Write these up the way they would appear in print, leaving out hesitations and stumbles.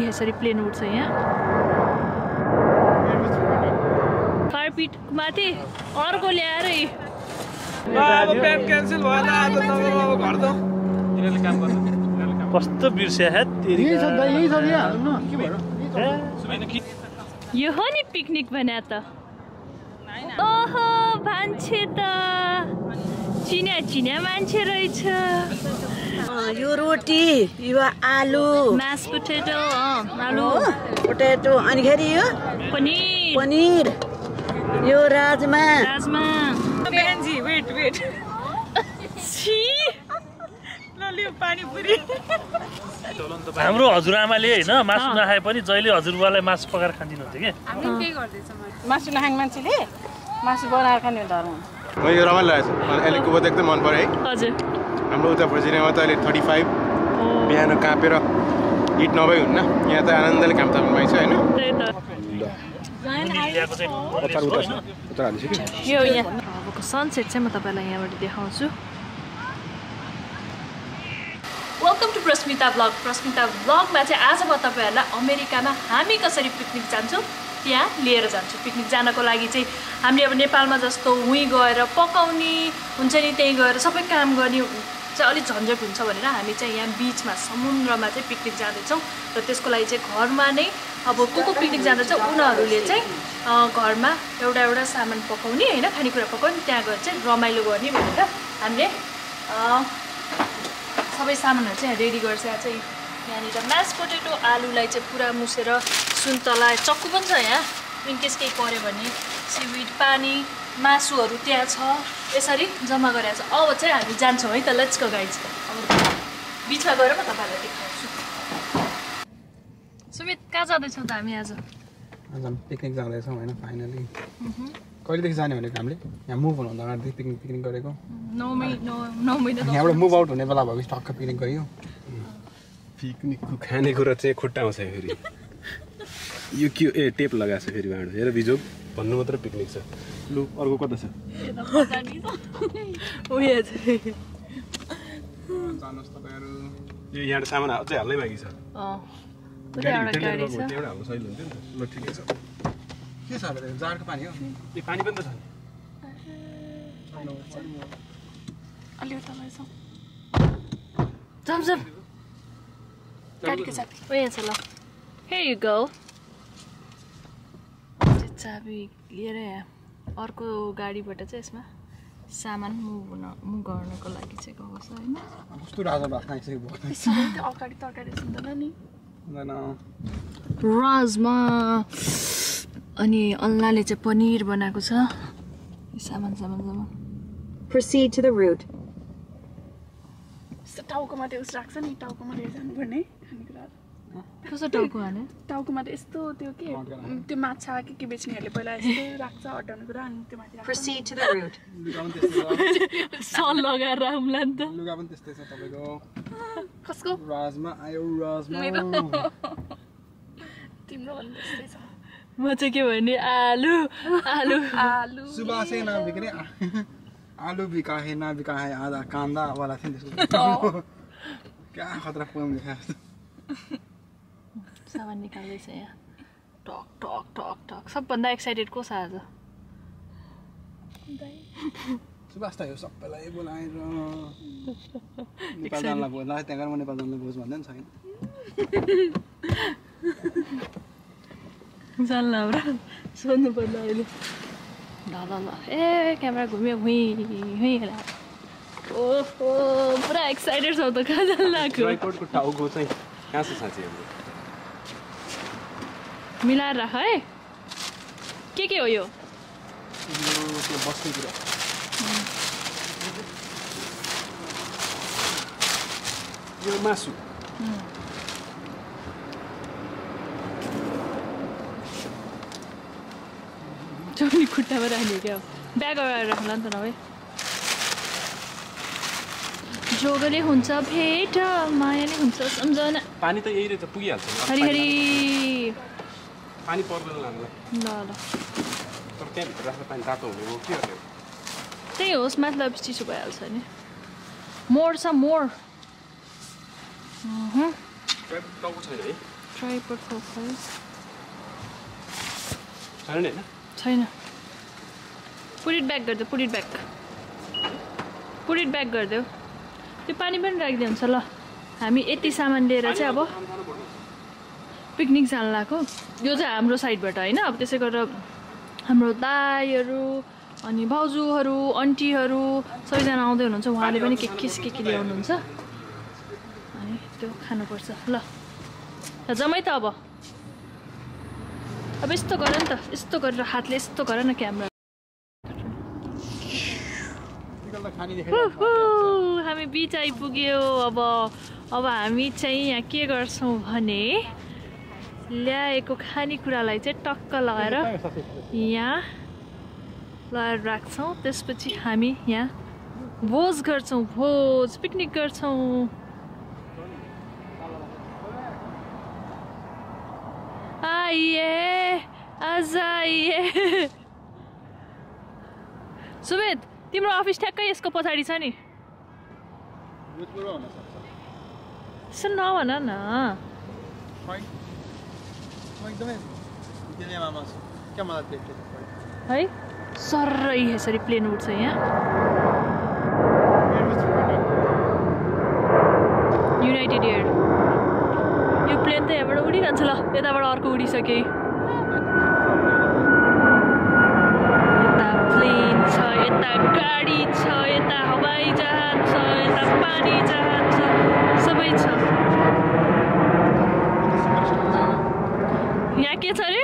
यसरी प्लेन उड्छ यहाँ फायर पिट माथि अर्को ल्याएर अब प्लान क्यान्सल भयो नि आज नगरौँ अब घर त यिनीहरूले काम गर्नु कस्तो बिर्स्या है तेरी यही छ यहाँ हाल्नु के भयो यो हो नि पिकनिक भने त ओहो मान्छे त चिन्या मान्छे रहेछ यो रोटी यो आलु म्यास पोटेटो आलु पोटेटो अनि खेरि यो पनिर यो राजमा बेन्जी वेट छि ललियो पानीपुरी हाम्रो हजुरआमाले हैन मासु नखाए पनि जहिले हजुरबालाई मासु पकाएर खान्दिनुहुन्थ्यो के हामी के गर्दैछ मासु नखाने मान्छेले मासु बनाएर खाने धर्म म यो रमाइलो लागेछ मलाई अहिले कुबो एकदम मन पर्यो है हजुर हाम्रो उता भर्जिनियामा त अहिले 35 बिहान कापेर हिट नभई हुन्न यहाँ त आनन्दले काम थाल्नु पाइन्छ हैन त्यही त यो यहाँ अबको सनसेट चाहिँ म तपाईलाई यहाँबाट देखाउँछु वेलकम टु प्रस्मिता ब्लगमा चाहिँ आज म तपाईहरुलाई अमेरिकामा हामी कसरी पिकनिक जान्छौँ त्यहाँ लिएर जान्छु पिकनिक जानको लागि चाहिँ हामीले अब नेपालमा जस्तो उही गएर पकाउने हुन्छ नि त्यही गएर सबै काम गर्ने चाहिँ अलिक झन्झट हुन्छ भनेर हामी चाहिँ यहाँ बीचमा समुद्रमा चाहिँ पिकनिक जाँदैछौँ र त्यसको लागि चाहिँ घरमा नै अब को पिकनिक जाँदैछ उनीहरूले चाहिँ घरमा एउटा सामान पकाउने हैन खानेकुरा पकाउने त्यहाँ गएर चाहिँ रमाइलो गर्ने भनेर हामीले सबै सामानहरू चाहिँ रेडी गर्छ चाहिँ यहाँनिर म्यास पोटेटो आलुलाई चाहिँ पुरा मुसेर सुन्तला चक्कु पनि छ यहाँ इनकेस केही पऱ्यो भने सिविड पानी मासुहरू त्यहाँ छ यसरी जम्मा गरेर छ अब चाहिँ हामी जान्छौँ है त लेट्स गो गाइज अब बिचमा गएर म तपाईँलाई देखाउँछु सुमित कहाँ जाँदैछौँ त हामी आज पिकनिक जाँदैछौँ होइन फाइनली कहिलेदेखि जाने भनेको हामीले यहाँ मुभ हुनुभन्दा अगाडि पिकनिक गरेको 9 महिना यहाँबाट मुभ आउट हुने बेला भएपछि टक्क पिकनिक गयो पिकनिकको खानेकुरा चाहिँ खुट्टा आउँछ फेरि यो के टेप लगाएको छ फेरि बाँडो हेर बिजो भन्नु मात्र पिकनिक छ लु अर्को कता छ जानुहोस् तपाईँहरू यो यहाँ सामान अझै हाल्नै बाँकी छ एउटा हाल्नु सही हुन्थ्यो नि त ल ठिकै छ के छ जारको पानी हो यो पानी पनि त छ जमजम गाडीको चाबी यहाँ छ ल Here you go चाबी लिएर यहाँ अर्को गाडीबाट चाहिँ यसमा सामान मुभ गर्नको लागि चाहिँ गएको छ हैन कस्तो राजा बाख्ना आइसक्यो अगाडि तरकारी सुन्दैन नि हुँदैन राजमा अनि अल्लाहले चाहिँ पनिर बनाएको छ सामान Proceed to the route. टाउकोमा त्यो उस राख्छ नि टाउकोमा लिएर जानुपर्ने खानेकुरा कस्तो टाउको हाने टाउकोमा त यस्तो त्यो के त्यो माछा के बेच्नेहरूले पहिला यस्तो राख्छ हटाउने कुरा अनि त्यो माथि Proceed to the route. सल लगाएर आउँला नि त लुगा पनि त्यस्तै छ तपाईको कसको राजमा आयो राजमा तिम्रो पनि त्यस्तै छ म चाहिँ के भने आलु सुबह से ना बिक्री आलू बिका है ना बिका है आधा कांदा वाला थियो त्यसको क्या खतरा पोएम लेखा सामान निकाल्दैछ यहाँ टक टक टक टक सबभन्दा एक्साइटेड को छ आज सुबास त यो सबैलाई बोलाएर नेपाल जानला बोल्दा त्यहाँ गएर म नेपाल जानला बोल्छु भन्दैन छैन जानला हाम्रो सोध्नु पर्दा अहिले ल ए क्यामेरा घुम्यो ओहो पुरा एक्साइटेड छौ त कहाँ जान लाग्यो ड्राइपोर्टको टाउको चाहिँ कहाँ छ साँच्चै हाम्रो मिलाएर राख है के हो यो बस्ने कुरा यो मासु चौनी खुट्टामा राख्ने क्या ब्याग अगाडि राख्ला नि त नभए जोगले हुन्छ भेट मायाले हुन्छ सम्झना पानी त यही रहेछ पुगिहाल्छ हरिहरि पानी पर्दैन हामीलाई ल तर त्यहाँभित्र राख्दा पानी तातो हुने हो के गर्ने त्यही होस् मतलब चिसो भइहाल्छ नि मोर छ मोर टाउको छैन है ट्राइपड फोकस छैन हैन छैन पुट इट ब्याक गरिदेऊ पुट इट ब्याक गरिदेऊ त्यो पानी पनि राखिदियो हुन्छ ल हामी यति सामान लिएर चाहिँ अब पिकनिक जान लागेको यो चाहिँ हाम्रो साइडबाट होइन अब त्यसै गरेर हाम्रो दाइहरू अनि भाउजूहरू आन्टीहरू सबैजना आउँदै हुनुहुन्छ उहाँले पनि के ल्याउनुहुन्छ अनि त्यो खानुपर्छ ल जम्मै त अब यस्तो गर नि त यस्तो गरेर हातले यस्तो गर न क्यामेरा हामी बिच आइपुग्यो अब हामी चाहिँ यहाँ के गर्छौँ भने ल्याएको खानेकुरालाई चाहिँ टक्क लगाएर यहाँ लगाएर राख्छौँ त्यसपछि हामी यहाँ भोज गर्छौँ पिकनिक गर्छौँ आइए आज आइए सुमित तिम्रो अफिस ठ्याक्कै यसको पछाडि छ नि यसो नभन न है सर्रै यसरी प्लेन उठ्छ यहाँ युनाइटेड एयर यो प्लेन त यहाँबाट उडिरहन्छ ल यताबाट अर्को उडिसके यता प्लेन छ यता गाडी छ यता हवाई जहाज छ यता पानी जहाज छ सबै छ यहाँ के छ अरे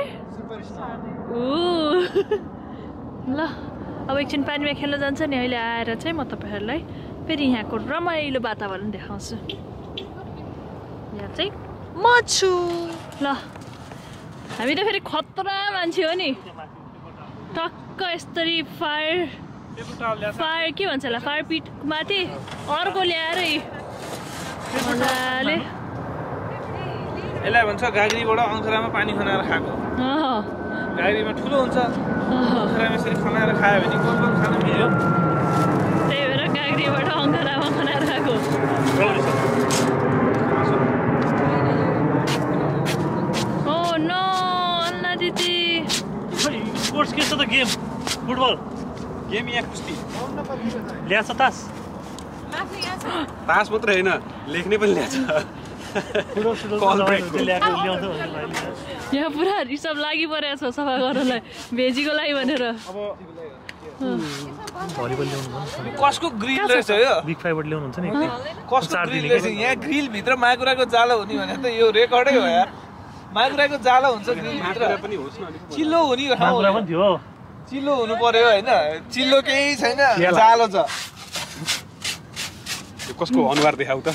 ल अब एकछिन पानीमा खेल्न जान्छ नि अहिले आएर चाहिँ म तपाईँहरूलाई फेरि यहाँको रमाइलो वातावरण देखाउँछु यहाँ चाहिँ म छु ल हामी त फेरि खतरा मान्छे हो नि टक्क यस्तरी फायर के भन्छ होला फायर पिट माथि अर्को ल्याएर मजाले यसलाई भन्छ गाग्रीबाट अङ्खरामा पानी खनाएर खाएको गाग्रीमा ठुलो हुन्छ अङ्खरामा यसरी खनाएर खायो भने गोल गोल खान मिल्यो त्यही भएर गाग्रीबाट अङ्खरामा खनाएर खाएको ओ नो अन्ना दिदी स्पोर्ट्स के छ त गेम फुटबल गेम यहाँ कुस्ती ल्याछ तास तास मात्र हैन लेख्ने पनि ल्याछ यहाँ पुरा रिसब लागि परेको छ सफा गर्नलाई भेजीको लागि भनेर कसको ग्रिल रहेछ यो बिग फाइबर ल्याउनुहुन्छ नि कसको ग्रिल रहेछ यहाँ ग्रिल भित्र माकुराको जालो हुने भने त यो रेकर्डै हो यार माकुराको जालो हुन्छ ग्रिल भित्र पनि होस् न चिल्लो हुने माकुरा पनि थियो चिल्लो हुनु पर्यो हैन चिल्लो केही छैन जालो छ कसको अनुहार देखाउ त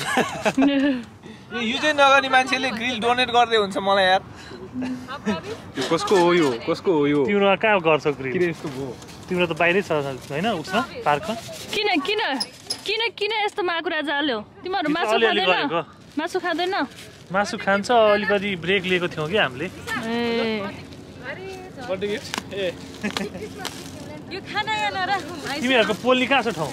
यो युजै नगर्ने मान्छेले ग्रिल डोनेट गर्दै हुन्छ मलाई यार यो कसको हो यो तिम्रो कहाँ गर्छ ग्रिल किन यस्तो भयो तिम्रो त बाहिरै छ हैन उसमा पार्कमा किन यस्तो माकुरा जाल्यो तिमीहरू मासु खाँदैन मासु खान्छ अलिकति ब्रेक लिएको थियौँ कि हामीले तिमीहरूको पोल्ने कहाँ छ ठाउँ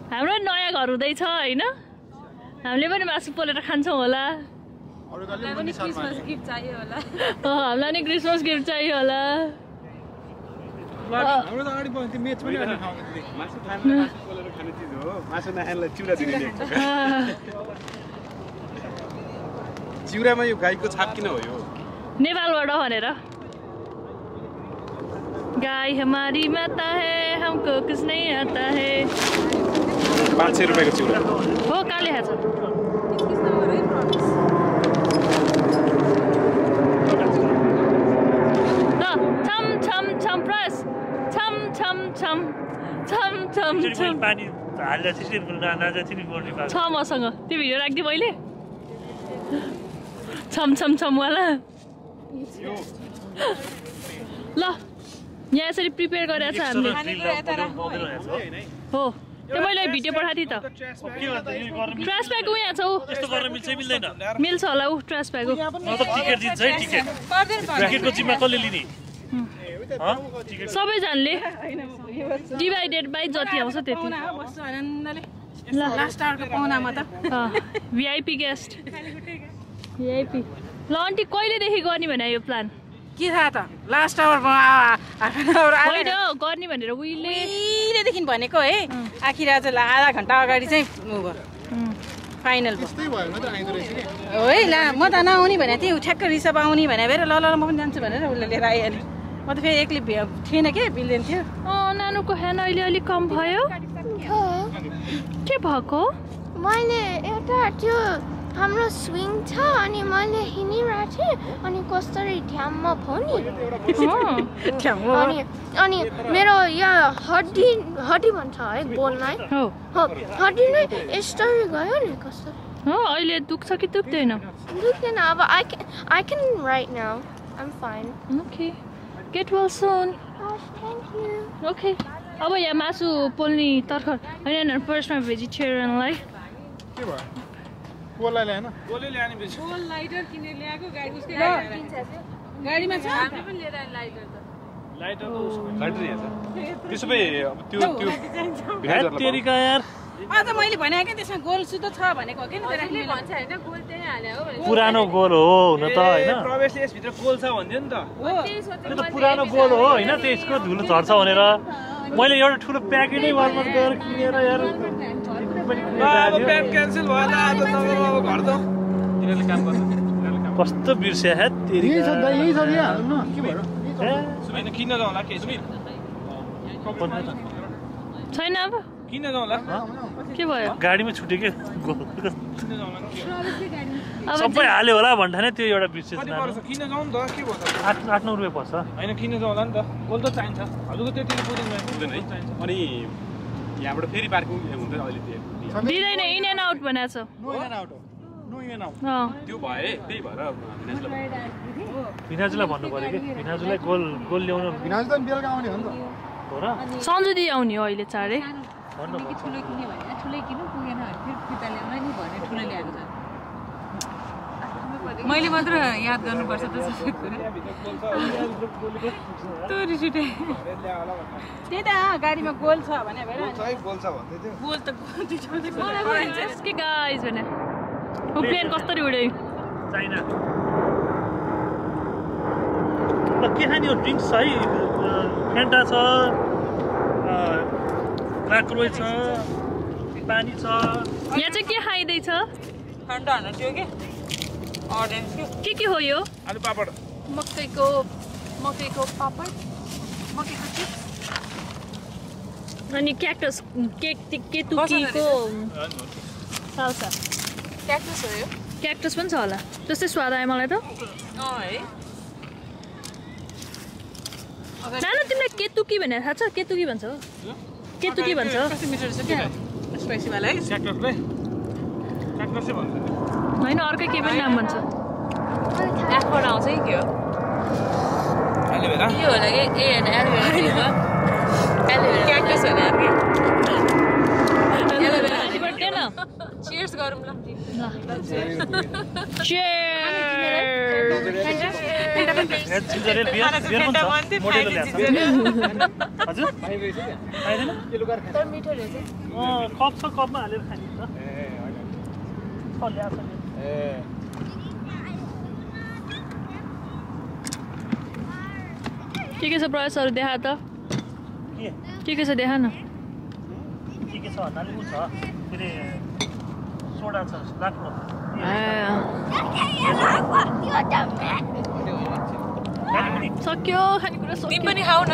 हाम्रो नयाँ घर हुँदैछ होइन हामीले पनि मासु पोलेर खान्छौँ होला हामीलाई नि क्रिसमस गिफ्ट चाहियो होला हाम्रो त अगाडि बस्ने मेच पनि अनि मासु पोलेर खाने चिज हो मासु नखानेलाई चिउरा दिने चिउरामा यो गाईको छाप किन हो यो नेपालबाट भनेर गाई हमारी माता है हमको कुछ नहीं आता है 500 रुपैयाँको चिउरा हो कहाँ लेखा छ ल छम छम छम प्रेस छम छम छम छम छम छम पानी हाल्दा चाहिँ छ मसँग त्यो भिडियो राख्दिएँ मैले छम छम छम वाला ल यहाँ यसरी प्रिपेयर गरेर छ हामीले हो त्यो मैले भिडियो पठाएको थिएँ त ट्रास ब्याग यहाँ छ यस्तो गर्न मिल्छ मिल्दैन मिल्छ होला ऊ ट्रास ब्याग टिकट दिन्छ है टिकटको जिम्मा कसले लिने सबैजनाले डिभाइडेड बाई जति आउँछ त्यति लास्ट आवरको पाहुना म त भिआइपी गेस्ट भिआइपी ल आन्टी कहिलेदेखि गर्ने भने यो प्लान के थाहा त लास्ट आवरमा होइन गर्ने भनेर उहिलेदेखि भनेको है आखिर आज आधा घन्टा अगाडि चाहिँ फाइनल भयो है ला म त नआउने भने त्यही ठ्याक्क रिसप आउने भने भएर ल म पनि जान्छु भनेर उसले लिएर आइहाल्यो म त फेरि एक्लै थिएन के बिल्दैन थियो नानुको ह्यान्ड अहिले अलिक कम भयो के भएको मैले एउटा त्यो हाम्रो स्विङ छ अनि मैले हिँडिरहेको थिएँ अनि कसरी ढ्याममा भयो नि अनि मेरो यहाँ हड्डी भन्छ है बोललाई हड्डी नै यसरी गयो नि कसरी अहिले दुख्छ कि दुख्दैन दुख्दैन अब I can right now I'm fine okay get well soon thank you okay अब यहाँ मासु पोल्ने तर्खर होइन फर्स्टमा भेजिटेरियनलाई के भयो कोललाई ल्याएन कोलले ल्याउने बेसी कोल लाइटर किनेर ल्याएको गाडीमा छ हामी पनि लिएर लाइटर त लाइटर यहाँ छ त्यसो भए त्यो तेरिका यार अझ मैले भनेको के त्यसमा गोल सुतो छ भनेको हो कि भन्छ हैन गोल त्यही हाल्यो हो पुरानो गोल हो हुन त हैन प्रवेशले यसभित्र गोल छ भन्थ्यो नि त त्यो त पुरानो गोल हो हैन त्यसको धुलो झर्छ भनेर मैले एउटा ठुलो प्याकेटै वालमा गएर किनेर यार अब प्यान क्यान्सल भयो ल आज नगरौँ अब घर जाउँ तिनीहरूले काम गर्छ कस्तो बिर्स्या है तेरिका यही छ यहाँ हाल्नु के भयो सुमिन किन जाउँला के सुमिन छैन अब किन जाउँला के भयो गाडीमा छुट्यो के किन जाउँला सबै हाल्यो होला भन्ठाने त्यो एउटा विशेष कति पर्छ किन जाउँ त के भयो त 8-9 रुपैयाँ पर्छ हैन किन जाउँला नि त गोल त चाहिन्छ हजुरको त्यति पुग्दैन है अनि यहाँबाट फेरि पार्किङ हुँदैन अहिले दिँदैन इन एन्ड आउट भनेको छ नो इन आउट त्यो भए त्यही भएर भिनाजुलाई भन्नु पर्यो कि भिनाजुलाई गोल ल्याउन भिनाजु त बेलुका आउने हो नि त हो र सन्जु दिदी आउने हो अहिले चाँडै भन्नु ठुलो किन्यो भने ठुलै किन्नु पुगेन फेरि फिर्ता ल्याउन नि भने ठुलो ल्याएको छ मैले मात्र याद गर्नुपर्छ त सबै कुरा त्यही त गाडीमा गोल छ भने भएर गोल छ भन्दै थियो गोल त के गाइस भने प्लेन कसरी उड्यो चाइना ल के खाने हो ड्रिङ्क्स है फेन्टा छ राक्रोइ छ पानी छ यहाँ चाहिँ के खाइँदैछ ठन्डा हुनु थियो कि ऑरेंज के हो यो आलु पापड मकैको पापड मकैको चिप्स अनि क्याक्टस केतुकीको साल्सा क्याक्टस हो यो क्याक्टस पनि छ होला त्यस्तै स्वाद आयो मलाई त है नानु तिमीलाई केतुकी भनेर थाहा छ केतुकी भन्छ हो केतुकी भन्छ कस्तो मिठो रहेछ क्या स्पाइसी वाला है क्याक्टसले क्याक्टसै भन्छ होइन अर्कै के पनि नाम भन्छ एफोर्ड आउँछ कि के हो एलोभेरा के होला कि ए हैन एलोभेरा एलोभेरा क्याक्टस हो यार एलोभेरा अनि बट्दैन चियर्स गरौँ ल जिन्जर एल बियर पनि छ मोडेलो ल्याएको हजुर खाइदैन तर मिठो रहेछ कप छ कपमा हालेर खाने त छ ल्याएको के छ प्रयासहरू देखा त के छ देखा न के छ भन्नाले उ छ फेरि सोडा छ राख्नु सक्यो खानेकुरा सक्यो तिमी पनि खाऊ न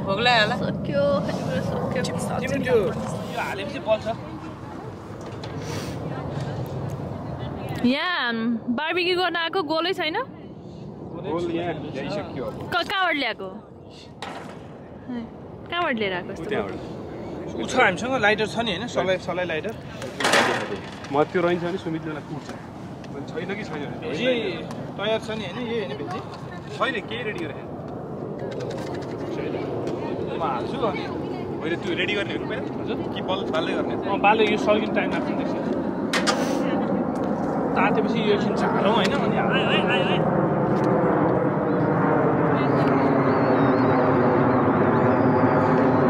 भोक लाग्यो होला सक्यो खानेकुरा सक्यो तिमी त्यो यो हालेपछि बल्छ यहाँ बार्बिक्यू गर्न आएको गोलै छैन गोल यहाँ ल्याइसक्यो अब कहाँबाट ल्याएको कहाँबाट लिएर आएको यस्तो उ छ हामीसँग लाइटर छ नि हैन सलाई लाइटर म त्यो रहन्छ भने सुमितलाई कुट्छ छैन कि छैन भेजी तयार छ नि हैन यही हैन भेजी छैन केही रेडी गरेर म हाल्छु अनि होइन त्यो रेडी गर्ने हो पहिला हजुर कि बाल्दै गर्ने बाले यो सकिन टाइम लाग्छ नि तातेपछि यो एकछिन झारौँ होइन अनि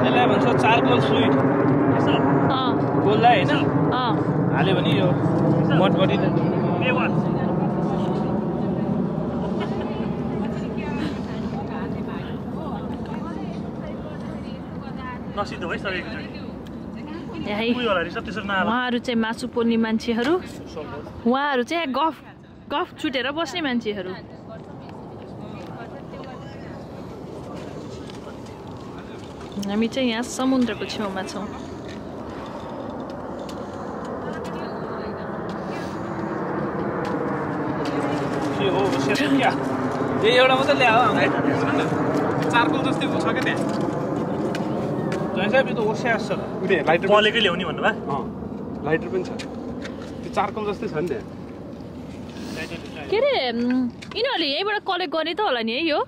यसलाई भन्छ चारकोल फ्लुइड गोललाई होइन हाल्यो भने यो मटबडी नसिद्धो भइसकेको छ उहाँहरू चाहिँ मासु पोल्ने मान्छेहरू उहाँहरू चाहिँ गफ छुटेर बस्ने मान्छेहरू हामी चाहिँ यहाँ समुद्रको छेउमा छौँ एउटा मात्रै ल्यायो चारकोल जस्तै छ क्या त्यहाँ पलेकै ल्याउने भन्नुभयो लाइटर पनि छ त्यो चारकोल जस्तै छ नि त्यहाँ के अरे यिनीहरूले यहीँबाट कलेक्ट गर्ने त होला नि है यो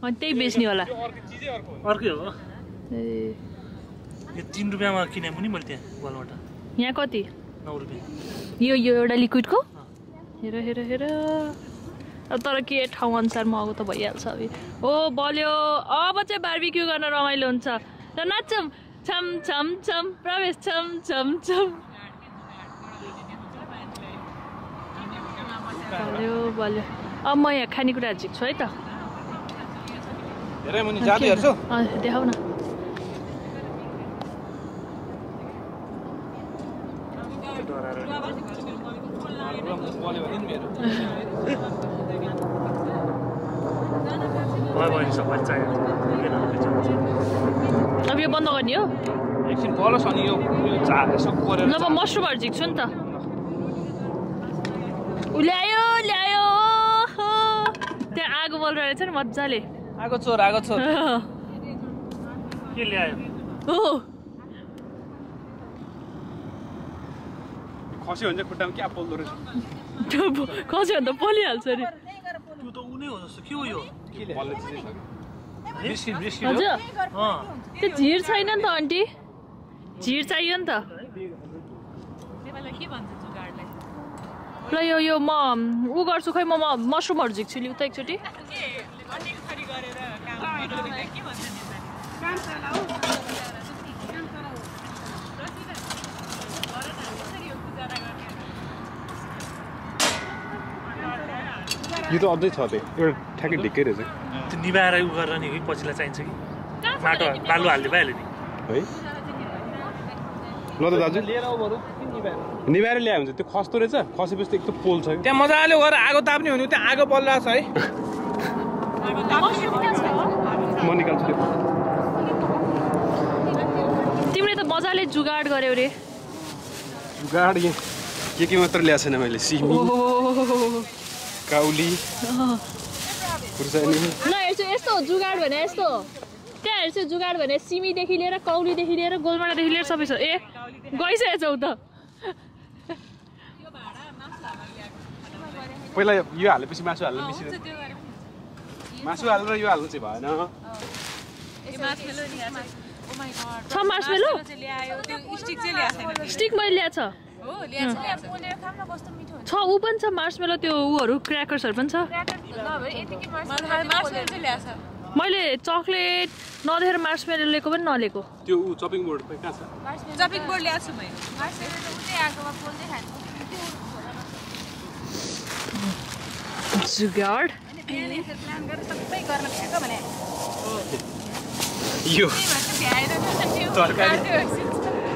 अनि त्यही बेच्ने होला अर्कै हो यो 3 रुपियाँमा किने पनि मैले त्यहाँ वालबाट यहाँ कति 9 रुपियाँ यो एउटा लिक्विडको हेर हेर हेर अब तर के ठाउँ अनुसार महँगो त भइहाल्छ अब ओ बल्यो अब चाहिँ बार्बिक्यू गर्न रमाइलो हुन्छ र नाच्छौँ छम छम छम प्रवेश छम छम छम बल्यो बल्यो अब म यहाँ खानेकुराहरू झिक्छु है त देखाउ न अब यो बन्द गर्ने हो एकछिन बलोस् अनि यो यसो कोरेर ल म मसरुमहरू झिक्छु नि त ल्यायो ल्यायो त्यहाँ आगो बल्दो रहेछ नि मजाले आगो चोर के ल्यायो हो खस्यो भने चाहिँ खुट्टामा क्या पोल्दो रहेछ खस्यो भने त पोलिहाल्छ नि त्यो त उ नै हो जस्तो के हो यो हजुर त्यो झिर छैन नि त आन्टी झिर चाहियो नि त ल यो म उ गर्छु खै म मसरुमहरू झिक्छु लिउ त एकचोटि यो त अझै छ त्यो एउटा ठ्याक्कै ढिक्कै रहेछ त्यो निभाएर उ गरेर नि पछिलाई चाहिन्छ कि माटो बालु हाल्दै भइहाल्यो नि है ल त दाजु निभाएर ल्यायो हुन्छ त्यो खस्दो रहेछ खसेपछि त एकदम पोल्छ त्यहाँ मजाले गएर आगो ताप्ने हुने त्यहाँ आगो बलिरहेको छ है म निकाल्छु त्यो तिमीले त मजाले जुगाड गर्यौ रे जुगाड यहाँ के मात्र ल्याएको छैन मैले सिमी काउली खुर्सानी ल हेर्छु यस्तो जुगाड भने यस्तो त्यहाँ हेर्छु जुगाड भने सिमीदेखि लिएर कौलीदेखि लिएर गोलमाटादेखि लिएर सबै छ ए गइसकेछौ त पहिला यो हालेपछि मासु हाल्नु मिसिन्छ मासु हालेर यो हाल्नु चाहिँ भएन छ मार्समेलो स्टिक मैले ल्याएको छ ऊ पनि छ मार्समेलो त्यो उहरू क्र्याकर्सहरू पनि छ मैले चक्लेट नदेखेर मार्समेलो लिएको पनि नलिएको त्यो ऊ चपिङ बोर्ड कहाँ छ चपिङ बोर्ड ल्याएको छु मैले जुगाड यो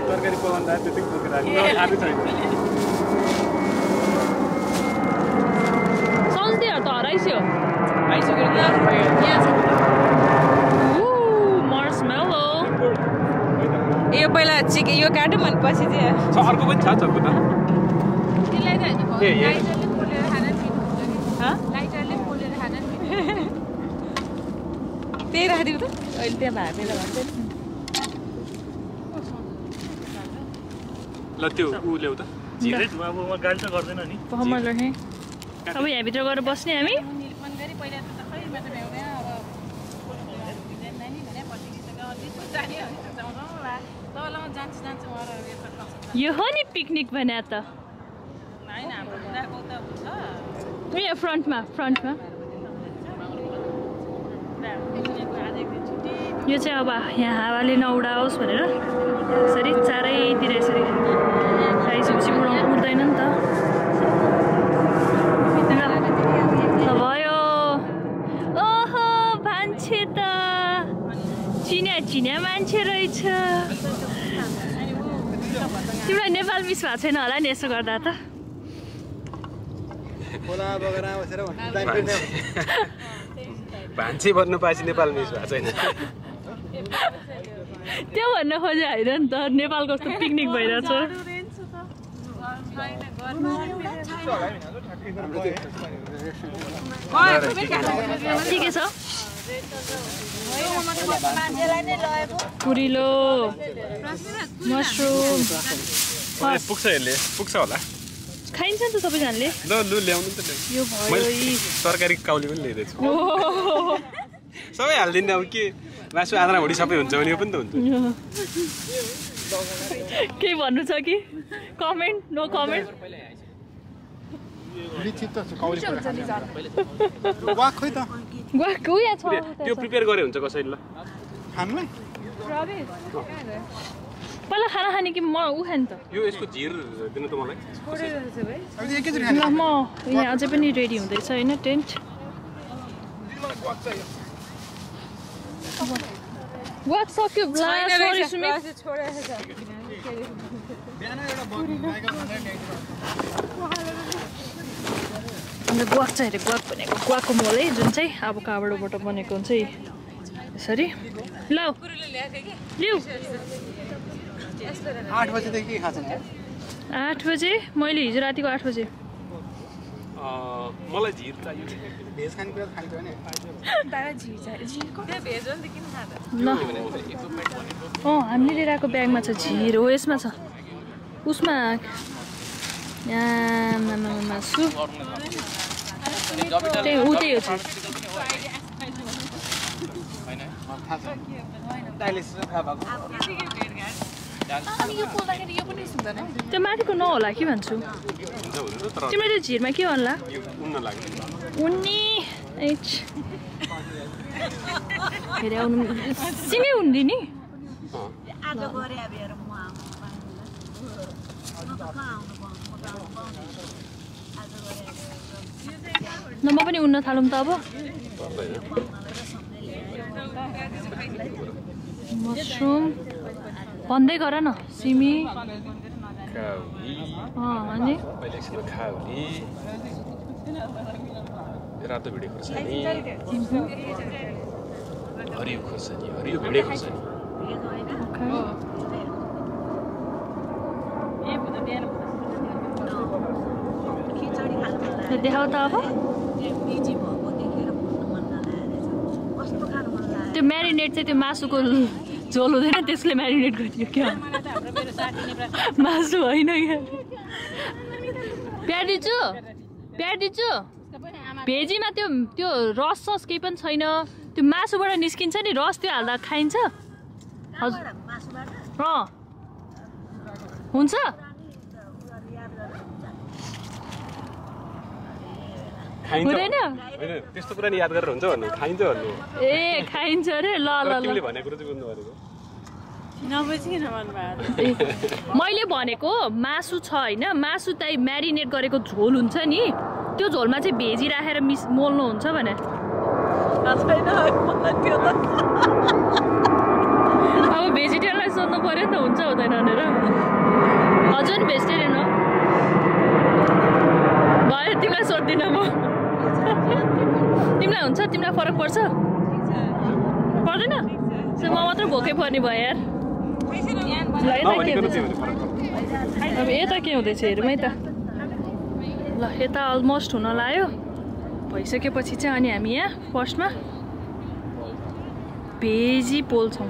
तरकारी पकाउँदा त्यति बोकेर खानु छैन सन्चेहरू त हराइस्यो मार्समेलो यो पहिला यो काटौँ अनि पछि चाहिँ अर्को पनि छ चक्कु त त्यही राखिदिउँ त अहिले त्यहाँ भाँडेर भन्छ नि ल त्यो ऊ ल्याउ त अब गाडी त गर्दैन नि अब यहाँभित्र गएर बस्ने हामी यो हो नि पिकनिक भने त यहाँ फ्रन्टमा यो चाहिँ अब यहाँ हावाले नउडाओस् भनेर यसरी चारैतिर यसरी आइसकेपछि उड्दैन नि त। भयो ओहो मान्छे त चिन्या मान्छे रहेछ। तिमीलाई नेपाल मिस भएको छैन होला नि यसो गर्दा त। भान्से भन्नु पाएपछि नेपाल मिस भएको छैन। त्यो भन्न खोजे होइन नि त, नेपाल कस्तो पिकनिक भइरहेछ। के छ कुरिलो मसरुम पुग्छ होला खाइन्छ नि त सबैजनाले। ल लु ल्याउनु त यो भयो तरकारी काउली पनि ल्याइदिन्छु। सबै हाल्दिनँ अब के मासु आन्द्रा भुडी सबै हुन्छ भने यो पनि त हुन्छ। के भन्नु छ कि कमेन्ट नो कमेन्ट। त्यो प्रिपेयर गरे हुन्छ कसैले ल खानुलाई पहिला खाना खाने कि म ऊ खाने त। यो यसको झिर दिनु त मलाई। ल म यहाँ अझै पनि रेडी हुँदैछ होइन टेन्ट। वाक सक्यो अन्त गुवाक चाहिँ अरे गुवाक भनेको गुवाको मोल है जुन चाहिँ एभोकाडोबाट बनेको हुन्छ यसरी। ल लिउ 8 बजेदेखि खान्छ। 8 बजे मैले हिजो रातिको 8 बजे मलाई झिर चाहियो। भेज खाने कुरा खान्छ भने दादा झिर चाहियो। भेज हो नि किन खाँदा? ल हामीले लिएर आएको ब्यागमा छ झिर हो यसमा छ उसमा मासु त्यही उतै हो झिर। त्यो माथिको नहोला कि भन्छु। तिमीले त्यो झिरमा के भन्ला? उन्नी फेरि आउनु सँगै उन्दी नि। न म पनि उन्न थालौँ त अब। मसरुम भन्दै गर न सिमी अनि रातो भिडे खोर्सानी हरियो खोर्सानी हरियो भिडे खोर्सानी देखाउ त अब। त्यो म्यारिनेट चाहिँ त्यो मासुको झोल हुँदैन त्यसले म्यारिनेट गरियो क्या मासु होइन क्या। प्याज दिन्छु भेजीमा त्यो रस सस केही पनि छैन। त्यो मासुबाट निस्किन्छ नि रस त्यो हाल्दा खाइन्छ। हजुर हुन्छ हुँदैन त्यस्तो कुरा नि याद गरेर हुन्छ भन्नु खाइन्छ भन्नु। ए खाइन्छ अरे ल ल तिमीले भनेको कुरा चाहिँ बुझ्नु भनेको मैले भनेको मासु छ होइन मासु चाहिँ म्यारिनेट गरेको झोल हुन्छ नि त्यो झोलमा चाहिँ भेजी राखेर मोल्नु हुन्छ भने। अब भेजिटेरियनलाई सोध्नु पर्यो त हुन्छ हुँदैन भनेर। हजुर भेजिटेरियन हो भयो तिमीलाई सोध्दिनँ म। तिमीलाई हुन्छ तिमीलाई फरक पर्छ पर्दैन म मात्र भोकै पर्ने भयो यार। अब यता के हुँदैछ हेरौँ है त। ल यता अलमोस्ट हुन लाग्यो भइसकेपछि चाहिँ अनि हामी यहाँ फर्स्टमा भेजी पोल्छौँ।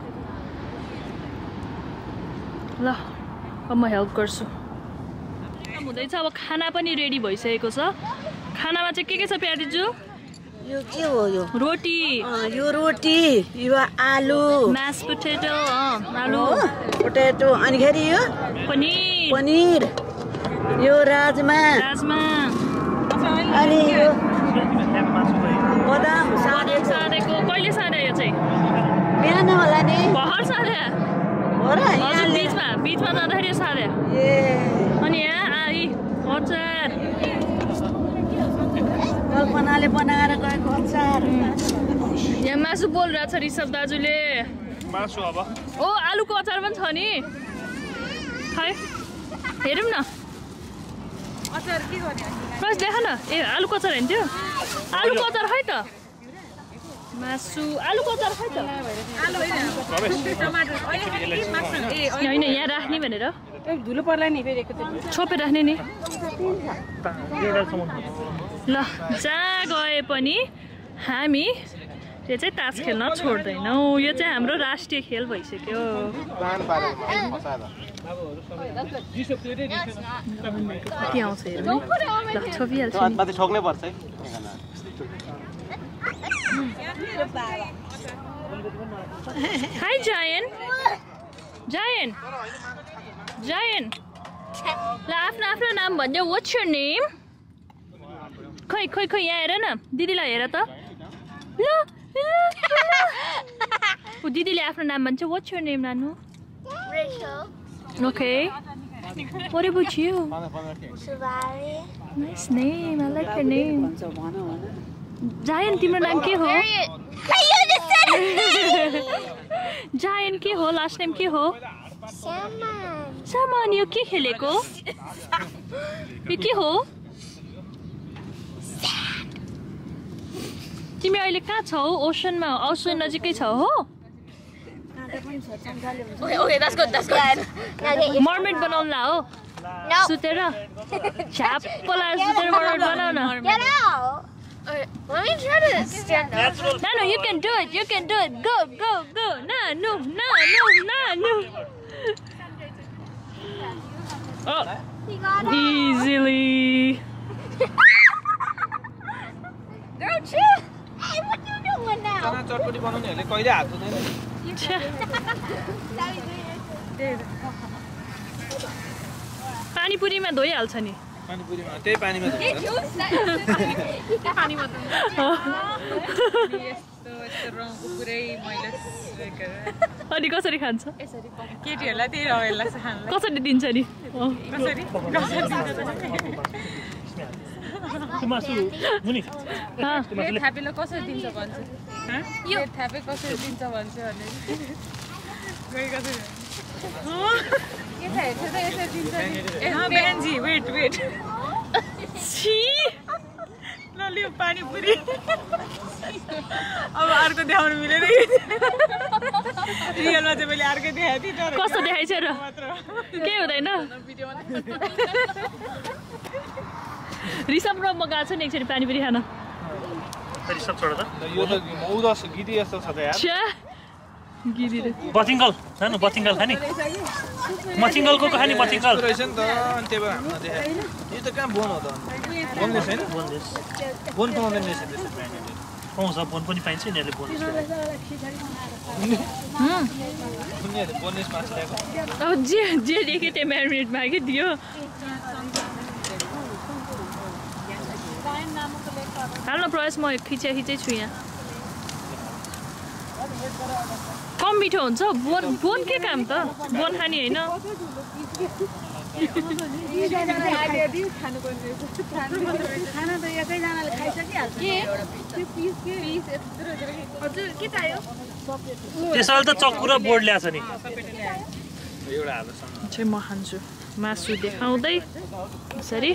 ल अब म हेल्प गर्छु। हुँदैछ अब खाना पनि रेडी भइसकेको छ। खानामा चाहिँ के छ प्यारिजु? यो के हो यो? रोटी। यो रोटी यो आलु म्यास पोटेटो आलु पोटेटो अनि खेरि यो पनिर यो राजमा अनि यो बदाम सानेको सानेको कहिले साने यो चाहिँ बिहान होला नि भर्खर साने हो र हजुर बिचमा जाँदाखेरि साने ए अनि यहाँ आई अचार कल्पनाले बनाएर गएको अचार यहाँ मासु बोलिरहेको छ ऋषभ दाजुले मासु अब ओ आलुको अचार पनि छ नि खै हेरौँ न अचार के गर्ने फर्स्ट देख न ए आलुको अचार होइन त्यो आलुको अचार खै त मासु आलुको अचार खै त आलु होइन टमाटर होइन यहाँ राख्ने भनेर धुलो पर्ला नि फेरि एकचोटि छोपेर राख्ने नि ल जहाँ गए पनि हामी यो चाहिँ तास खेल्न छोड्दैनौँ यो चाहिँ हाम्रो राष्ट्रिय खेल भइसक्यो के आउँछ हेर्नु ल छोपिहाल्छु हाई जायन ल आफ्नो नाम भन्दै व्हाट्स योर नेम खै यहाँ हेर न दिदीलाई हेर त ल दिदीले आफ्नो नाम भन्छ व्हाट्स योर नेम नानु okay what about you Shivari. nice name I like your name जायन तिम्रो नाम के हो जायन के हो लास्ट नेम के हो सामान यो के खेलेको यो के हो तिमी अहिले कहाँ छौ ओसनमा ओसन नजिकै छौ हो Okay, that's good. मर्मेड बनाउला हो सुतेर छ्याप्पला सुतेर मर्मेड बनाउ न Get out. Let me try to stand up. No, you can do it. Go. No. Oh, You got it. easily. Don't you? Hey, what you doing now? चना चटपटी बनाउनेहरूले कहिले हात हुँदैन पानीपुरीमा धोइहाल्छ नि पानीपुरीमा त्यही पानीमा धुन्छ अनि कसरी खान्छ केटीहरूलाई त्यही रगेल लाग्छ खानुलाई कसरी दिन्छ नि कसरी मासु मुनि थापेलाई कसरी दिन्छ भन्छ यो थापे कसरी दिन्छ भन्छ भने गई कसरी के थाहा हेर्छ त यसरी दिन्छ बेन्जी वेट छि ल लियो पानीपुरी अब अर्को देखाउनु मिलेन रियलमा चाहिँ मैले अर्कै देखाएको थिएँ तर कस्तो देखाइछ र केही हुँदैन रिसभ र म गएको छु नि एकचोटि पानीपुरी खान रिसभ छोड त यो त मौदस गिरी जस्तो छ त यार बचिङ्गल सानो बचिङ्गल खाने मचिङ्गलको खाने बचिङ्गल रहेछ नि त अनि त्यही भएर हाम्रो देखायो यो त कहाँ बोन हो त बोनलेस होइन बोन पाउँदैन रहेछ त्यस्तो पाउँछ बोन पनि पाइन्छ यिनीहरूले बोन उनीहरूले बोनलेस माछा ल्याएको अब जे देख्यो त्यो म्यारिनेटमा कि दियो हाल्न प्रयास म खिचै छु यहाँ कम मिठो हुन्छ बोन के काम त बोन खाने होइन त्यसैले त चक्कु र बोर्ड ल्याएको छ नि एउटा हाल्दैछ चाहिँ म खान्छु मासु देखाउँदै यसरी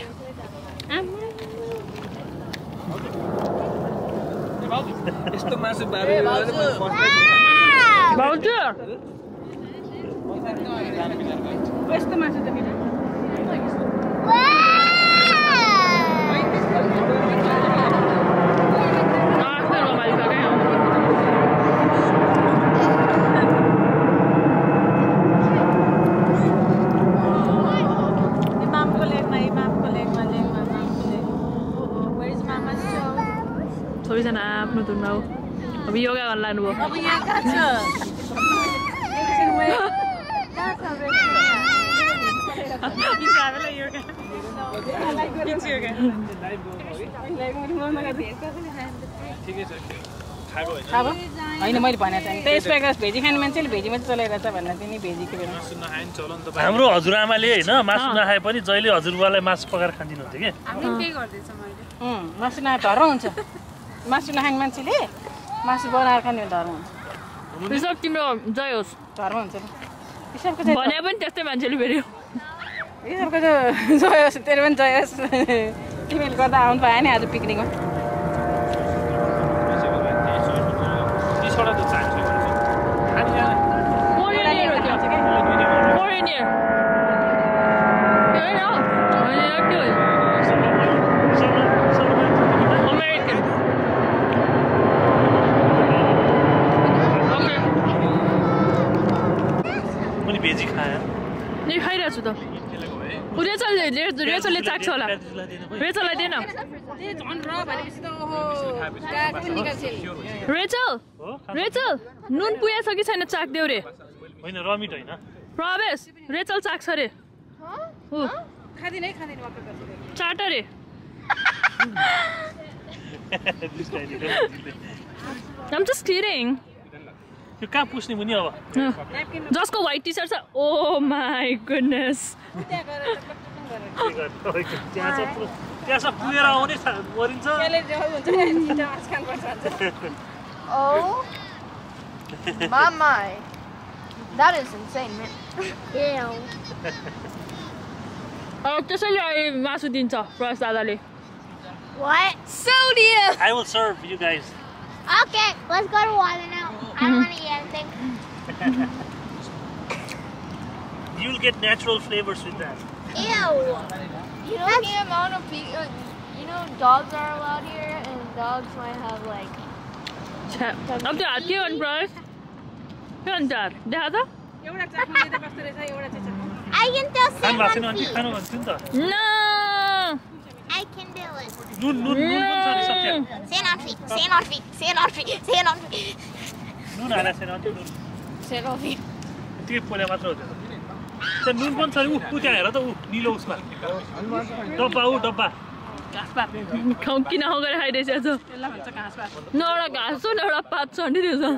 यस्तो मासु बारे भाउजू यस्तो मासु त किन सबैजना आफ्नो धुनमा हो अब योगा गर्न लानुभयो अब यहाँ कहाँ छ ठिकै छ खाएको होइन मैले भनेको छैन त्यसमा भेजी खाने मान्छेले भेजी मात्रै चलाइरहेछ भनेर पनि भेजीको बेला मासु नखाए नि चलन त हाम्रो हजुरआमाले होइन मासु नखाए पनि जहिले हजुरबालाई मासु पकाएर खाँदिनुहुन्थ्यो कि मासु नखाए धर्म हुन्छ मासु नखाने मान्छेले मासु बनाएर खाने धर्म हुन्छ ऋषभ तिम्रो जय होस् धर्म हुन्छ ऋषभको चाहिँ भने पनि त्यस्तै मान्छेले फेरि ऋषभको चाहिँ जय होस् तेरो पनि जय होस् तिमीले गर्दा आउनु पायो नि आज पिकनिकमा छोडा त चान्स भेजी खायो नि खाइरहेको छु त रेचलले चाख्छ होला रेचललाई दिएन रेचल नुन पुगेछ कि छैन चाख्देऊ रे होइन रमिट होइन प्रवेश रेचल चाख्छ रे चाट रे I'm just kidding. यो कहाँ पुस्ने मुनि अब जसको व्हाइट टी सर्ट छ ओ माई गुडनेस त्यहाँ पुगेर आउने मरिन्छ Oh my. That is insane, man. Ew. त्यसैले मासु दिन्छ प्रकाश दादाले What? So do you. I will serve you guys. Okay, let's go to Water now. I don't want to eat anything. You'll get natural flavors with that. Ew. You know the amount of people, dogs are allowed here, and dogs might have like. अब त्यो हात के गर्नु प्रकाश के भन्छ देखा त एउटा चाख्नु दिँदा कस्तो रहेछ एउटा चाहिँ I can just say खानु भएको छैन अनि खानु भन्छु नि त No. I can do it. नुन नुन नुन पनि छ नि सत्य Say not feet. Say not feet. Say not feet. Say not feet. नुन हालेको छैन अनि Say not feet. त्यो पोले मात्र हो त्यो नुन पनि छ नि ऊ त्यहाँ हेर त ऊ निलो उसमा डब्बा ऊ डब्बा खाउ किन खाउ गरेर खाइरहेछ न एउटा घाँस छ न एउटा पात छ नि त्यो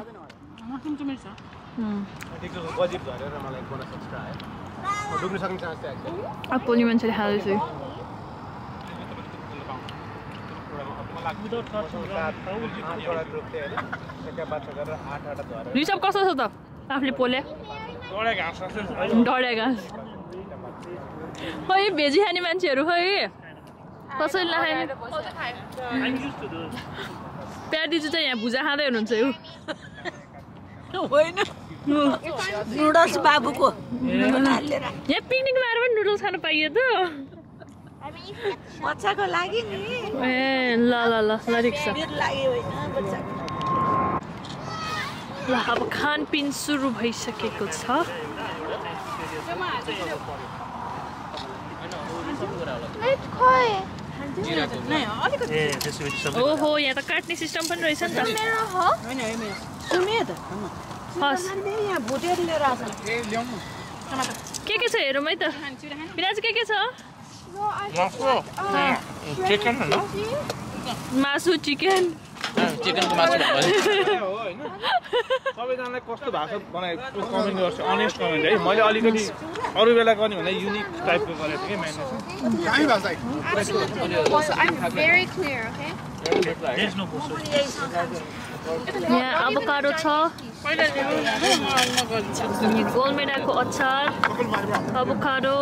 अब पोली मान्छेले खाँदैछ ऋषभ कस्तो छ त आफूले पोले डढे घाँस खै भेजी खाने मान्छेहरू खै कसैले नखाने प्यादिजु चाहिँ यहाँ भुजा खाँदै हुनुहुन्छ यो होइन नुडल्स बाबुको यहाँ पिकनिकमा आएर पनि नुडल्स खानु पाइयो त बच्चाको लागि नि ए ल ल ल ल ठिक छ मेरो लागि होइन बच्चाको ल अब खानपिन सुरु भइसकेको छ ओहो यहाँ त काट्ने सिस्टम पनि रहेछ नि त हस् के छ हेरौँ है त बिराज के छ मासु चिकन चिकनको मासु सबैजनालाई कस्तो भएको बनाएको कमेन्ट गर्छु अनेस्ट कमेन्ट है मैले अलिकति अरू बेला गर्ने भन्दा युनिक टाइपको गरेको थिएँ I'm very clear, okay? यहाँ अभोकाडो छ गोलमेडाको अचार अभोकाडो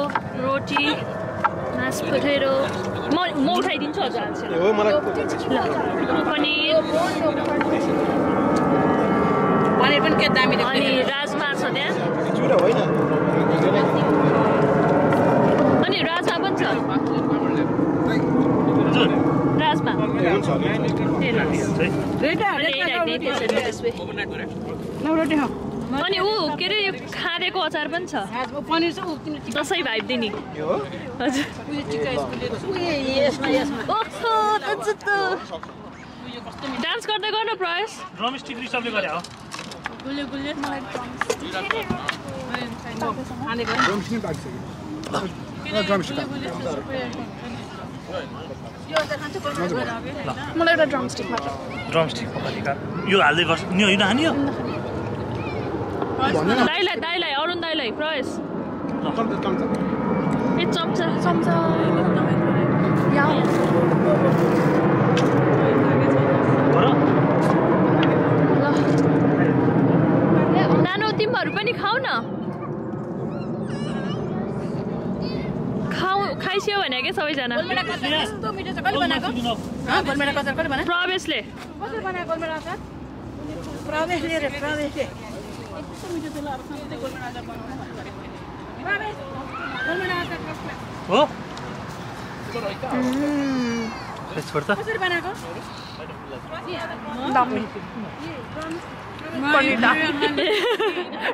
रोटी मास पोटेटो म उठाइदिन्छु हजुर पनिर पनिर पनि के दामी अनि राजमा छ त्यहाँ अनि राजमा पनि छ राजमा अनि ऊ के अरे यो खाँदेको अचार पनि छ पनिर छ दसैँ भाइब दिने हजुर डान्स गर्दै गर्नु प्रयास ड्रमस्टिक रिसर्भले गरे हो मलाई एउटा ड्रमस्टिक मात्र ड्रमस्टिक पकालिका यो हाल्दै गर्छ नि होइन हानि यो दाइलाई अरुण दाइलाई प्रवेश ए चम्चा नानो तिमीहरू पनि खाऊ न खाइसियो भने के सबैजना प्रवेशले हो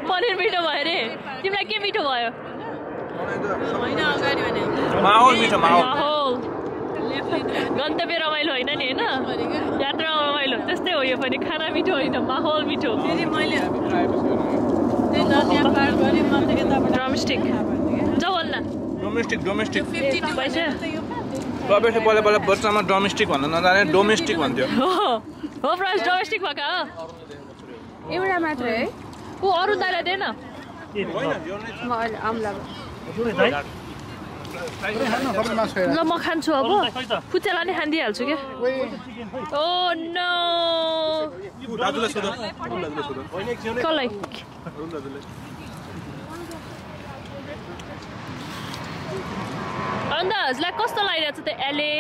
पनिर मिठो भयो रे तिमीलाई के मिठो भयो माहौल मिठो गन्तव्य रमाइलो होइन नि होइन यात्रा रमाइलो त्यस्तै हो यो पनि खाना मिठो होइन माहौल मिठो ड्रमस्टिक जवल न डोमेस्टिक पैसा प्रवेशले पहिला बच्चामा डोमेस्टिक भन्न नजाने डोमेस्टिक भन्थ्यो हो प्रवेश डोमेस्टिक भएको एउटा मात्र है ऊ अरू दाइलाई दे न ल म खान्छु अब पुच्चालाई नै खानिदिइहाल्छु क्या ओ नो कसलाई अन्त हजुरलाई कस्तो लागिरहेछ त एले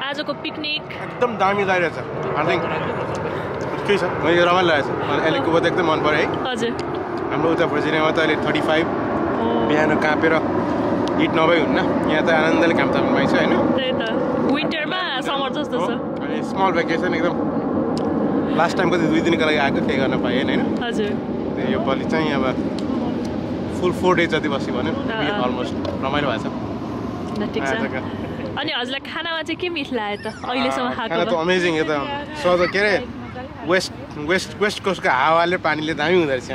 आजको पिकनिक एकदम दामी लागिरहेछ आई थिंक के छ मलाई रमाइलो लागेछ मलाई एलेको बहुत एकदम मन पर्यो है हजुर हाम्रो उता भर्जिनियामा त अहिले 35 बिहान कापेर हिट नभई हुन्न यहाँ त आनन्दले काम ताप्नु पाइन्छ हैन त्यही त विन्टरमा समर जस्तो छ अनि स्मल भ्याकेसन एकदम लास्ट टाइम कति 2 दिनको लागि आएको केही गर्न पाएन हैन हजुर यो पालि चाहिँ अब फुल 4 डेज जति बस्यो भने अलमोस्ट रमाइलो भएको छ ठिक छ अनि हजुरलाई खानामा चाहिँ के मिठ लाग्यो त अहिलेसम्म खाएको खाना त अमेजिङ यो त सो के रे वेस्ट कोस्टको हावाले पानीले दामी हुँदो रहेछ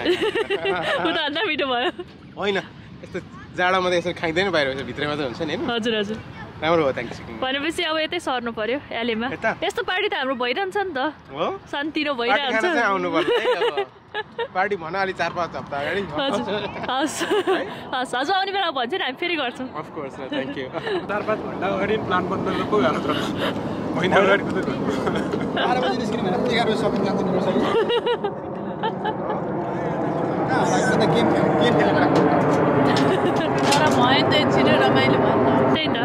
उता मिठो भयो होइन यस्तो जाडोमा त यसरी खाइँदैन बाहिर भित्रमा त हुन्छ नि हैन हजुर हजुर राम्रो हो थ्याङ्क यू भनेपछि अब यतै सर्नु पर्यो एलेमा यस्तो पार्टी त हाम्रो भइरहन्छ नि त हो शान्तिरो भइरहन्छ आउनु पर्छ पार्टी भन अलि 4-5 हप्ता अगाडि हस् हजुर आउने बेला भन्छ नि हामी फेरि गर्छौँ अफ कोर्स थ्याङ्क यू 4-5 घण्टा अगाडि प्लान बन्दैन को हालत र महिना अगाडि कुदै 12 बजे निस्किनु भने 11 बजे सपिङ जान्छ नि वर्षै गेम खेलेर तर भयो त छिटो रमाइलो भयो त्यही त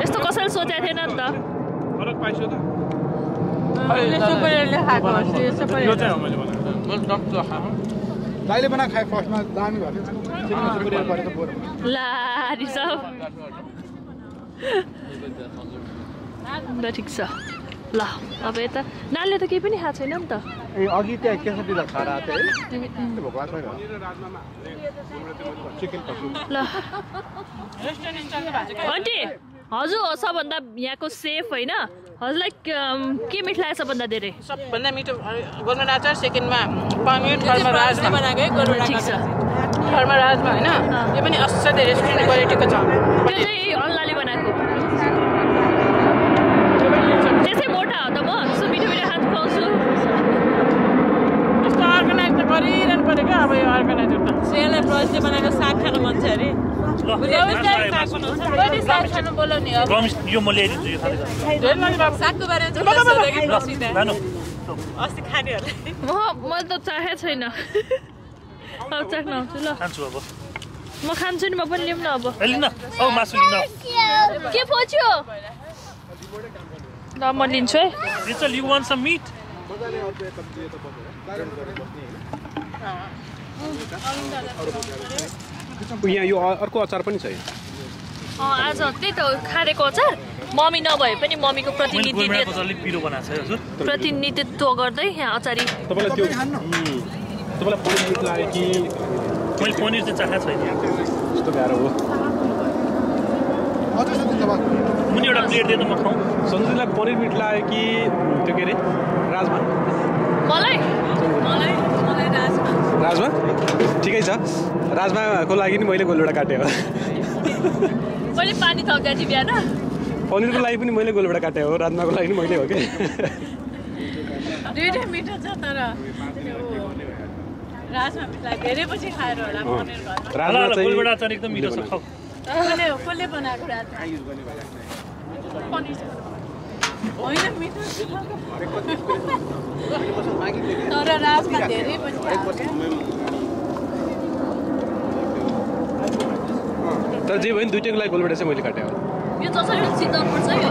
यस्तो कसैले सोचेको थिएन नि त फरक पाइसो त सबैले खाएको यो चाहिँ हो मैले भनेको दाइले बना खाए फर्स्टमा दामी भयो चिकन परेको बोरो ला रिसब ल ठिक छ ल अब यता नानीले त केही पनि खाएको छैन नि त ए अघि त्यहाँ केसरी ल खारा आथे है भोक लाग्छ चिकन ल आन्टी हजुर हो सबभन्दा यहाँको सेफ होइन हजुरलाई के मिठ लागेछ भन्दा धेरै सबभन्दा मिठो गोलमा अचार सेकेन्डमा पनिर घरमा राजमा बनाएको ठिक छ घरमा राजमा होइन यो पनि असाध्यै रेस्टुरेन्ट क्वालिटीको छ त्यो चाहिँ अन्लाले बनाएको त्यसै मोटा हो त म त्यस्तो मिठो मिठो खानु पाउँछु यस्तो अर्गनाइज त गरिरहनु पऱ्यो क्या अब यो अर्गनाइजर त सेललाई ब्रसले बनाएको साग खानु मन छ अरे यो म ल्याइदिन्छु यो सागको बारेमा अस्ति खानेहरूलाई मैले त चाहेको छैन अब चाख्न आउँछु ल खान्छु अब म खान्छु नि म पनि लिऊँ न अब लिन औ मासु लिन के पच्यो ल म लिन्छु है Rachel you want some meat यहाँ यो अर्को अचार पनि छ आज त्यही त खारेको अचार मम्मी नभए पनि मम्मीको प्रतिनिधित्व गर्दै यहाँ अचारी तपाईँलाई पनिर मिठ लाग्यो कि मैले पनिर चाहिँ चाखेको छैन यस्तो गाह्रो हो मुनि एउटा प्लेट दिए त म खाउँ सन्जुलाई पनिर मिठ लाग्यो कि त्यो के अरे राजमा मलाई राजमा ठिकै छ राजमाको लागि नि मैले गोलुडा काटेँ हो मैले पानी थप्दा थिएँ बिहान पनिरको लागि पनि मैले गोलबाट काटेँ हो, राजमाको लागि पनि मैले हो कि। दुईटै मिठो छ तर राजमा मिठा धेरै पछि खाएर होला पनिर घरमा। राजमा चाहिँ गोलबाट अचार एकदम मिठो छ खाऊ। कसले बनाएको राजमा? पनिर होइन मिठो छ तर राजमा धेरै पछि तर जे भयो नि दुईटैको लागि गोलबाट चाहिँ मैले काटेँ हो। यो जसरी चितवन पर्छ यो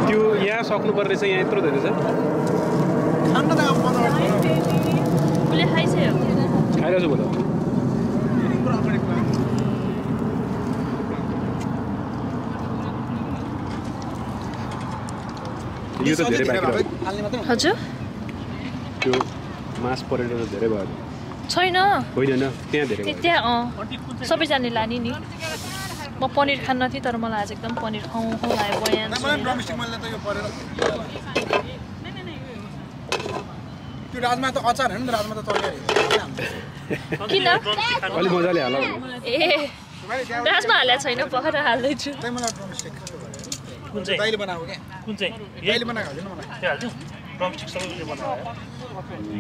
त्यो यहाँ सक्नुपर्ने चाहिँ यहाँ यत्रो धेरै छ। उसले खाइसक्यो खाइरहेको छु म त। यो त धेरै बाँकी रह्यो। हजुर त्यो मास परेर धेरै भयो। छैन होइन त्यहाँ धेरै भयो। त्यहाँ सबैजनाले लाने नि। म पनिर खान्न थिएँ तर मलाई आज एकदम पनिर खाउँ खाउँ लाग्यो बयान त्यो राजमा त अचार हैन राजमा त तरिया किन अलि मजाले हाल ए राजमा हालेको छैन पखर हाल्दैछु त्यही मलाई ड्रमस्टिक कुन चाहिँ दाइले बनाएको के कुन चाहिँ दाइले बनाएको हैन मलाई त्यो हाल्छु ड्रमस्टिक सबैले बनायो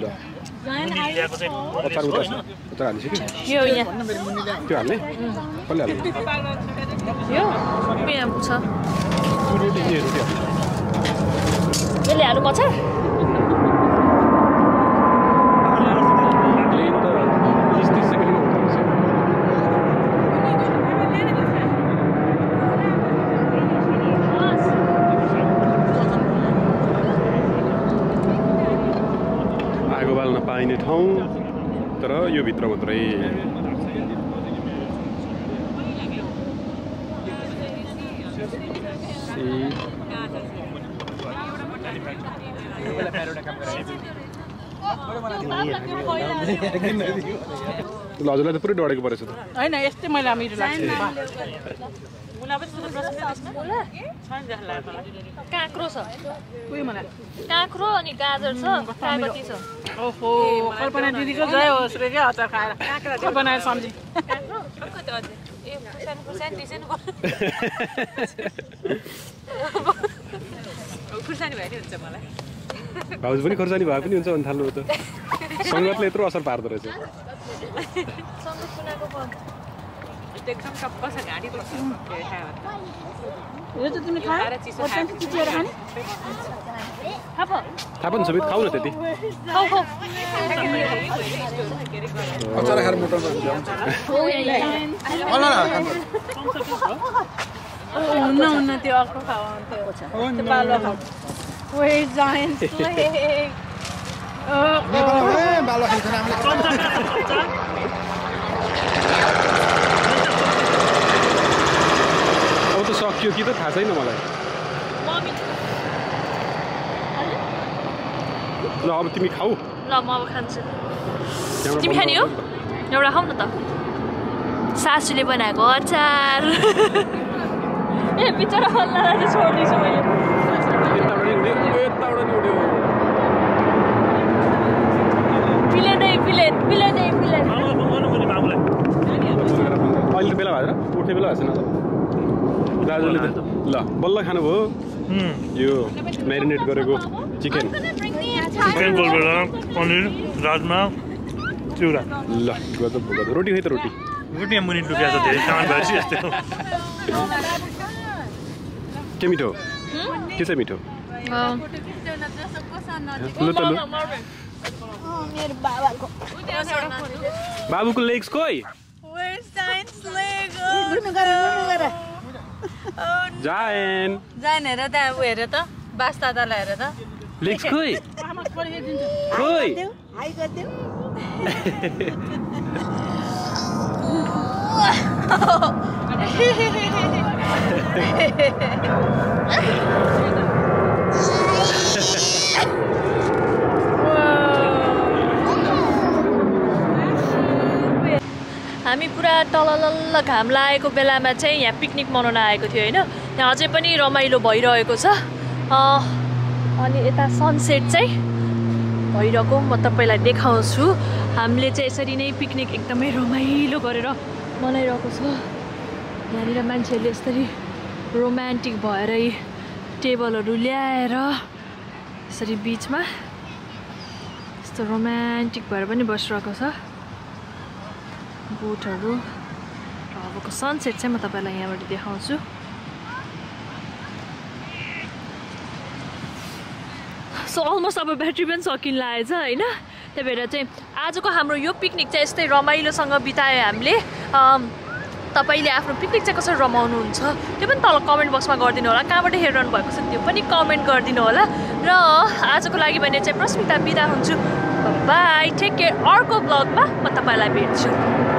ल ल्याएको चाहिँ अचार उता छ उता हालिस कि यो यहाँ भन्न मेरो मुन्नीले त्यो हाल्ने कसले हाल्ने यो यहाँ छ रोटी हाल्ने यसले हाल्नु पर्छ पाइने ठाउँ तर यो भित्र मात्रै हजुरलाई त पुरै डढेको परेछ त होइन यस्तै मैले मिठो लाग्छ काँक्रो छ उयो मलाई काँक्रो अनि गाजर छ सयपत्री छ ओहो कल्पना दिदीको जय होस् रे क्या अचार खाएर काँक्रा बनाएर सम्झी खुर्सानी भयो नि हुन्छ मलाई भाउजू पनि खोर्सानी भए पनि हुन्छ भने थाल्नु त सङ्गतले यत्रो असर पार्दो रहेछ एकदम टप्प छ घाँटी यो चाहिँ तिमी खाएर चिसोएर खाने थाहा पनि सबै खाऊ न त्यति अचार खाएर मोटर हुन्छ हुन्न त्यो अर्को खाऊ त्यो बालो खाऊ We're giant leg. बालो खेल्छ हामीले अब त सक्यो कि त थाहा छैन मलाई ल अब तिमी खाऊ ल म अब खान्छु तिमी खाने हो एउटा खाऊ न त सासूले बनाएको अचार ए बिचरा हल्लालाई चाहिँ छोड्दैछु मैले अहिले बेला भएर उठ्ने बेला भएछ न त दाजुले त ल बल्ल खानुभयो यो म्यारिनेट गरेको चिकन गोलबेडा पनिर राजमा चिउरा ल गजब गजब रोटी खै त रोटी रोटी मुनि डुबिया छ धेरै सामान भएपछि यस्तै हो के मिठो के चाहिँ मिठो ल त लु मेरो बाबाको बाबुको लेग्स खोइ जाएन जान हेर त ऊ हेर त बास दादालाई हेर त लेग्स खोइ खोइ हामी पुरा तलल्ल घाम लागेको बेलामा चाहिँ यहाँ पिकनिक मनाउन आएको थियो होइन यहाँ अझै पनि रमाइलो भइरहेको छ अनि यता सनसेट चाहिँ भइरहेको म तपाईँलाई देखाउँछु हामीले चाहिँ यसरी नै पिकनिक एकदमै रमाइलो गरेर मनाइरहेको छ यहाँनिर मान्छेहरूले यसरी रोमान्टिक भएर टेबलहरू ल्याएर यसरी बिचमा यस्तो रोमान्टिक भएर पनि बसिरहेको छ बोटहरू र अबको सनसेट चाहिँ म तपाईँलाई यहाँबाट देखाउँछु सो अलमोस्ट अब ब्याट्री पनि सकिन लागेछ होइन त्यही भएर चाहिँ आजको हाम्रो यो पिकनिक चाहिँ यस्तै रमाइलोसँग बितायो हामीले तपाईँले आफ्नो पिकनिक चाहिँ कसरी रमाउनुहुन्छ त्यो पनि तल कमेन्ट बक्समा गरिदिनु होला कहाँबाट हेरिरहनु भएको छ त्यो पनि कमेन्ट गरिदिनु होला र आजको लागि भने चाहिँ प्रस्मिता बिदा हुन्छु बाई टेक केयर अर्को ब्लगमा म तपाईँलाई भेट्छु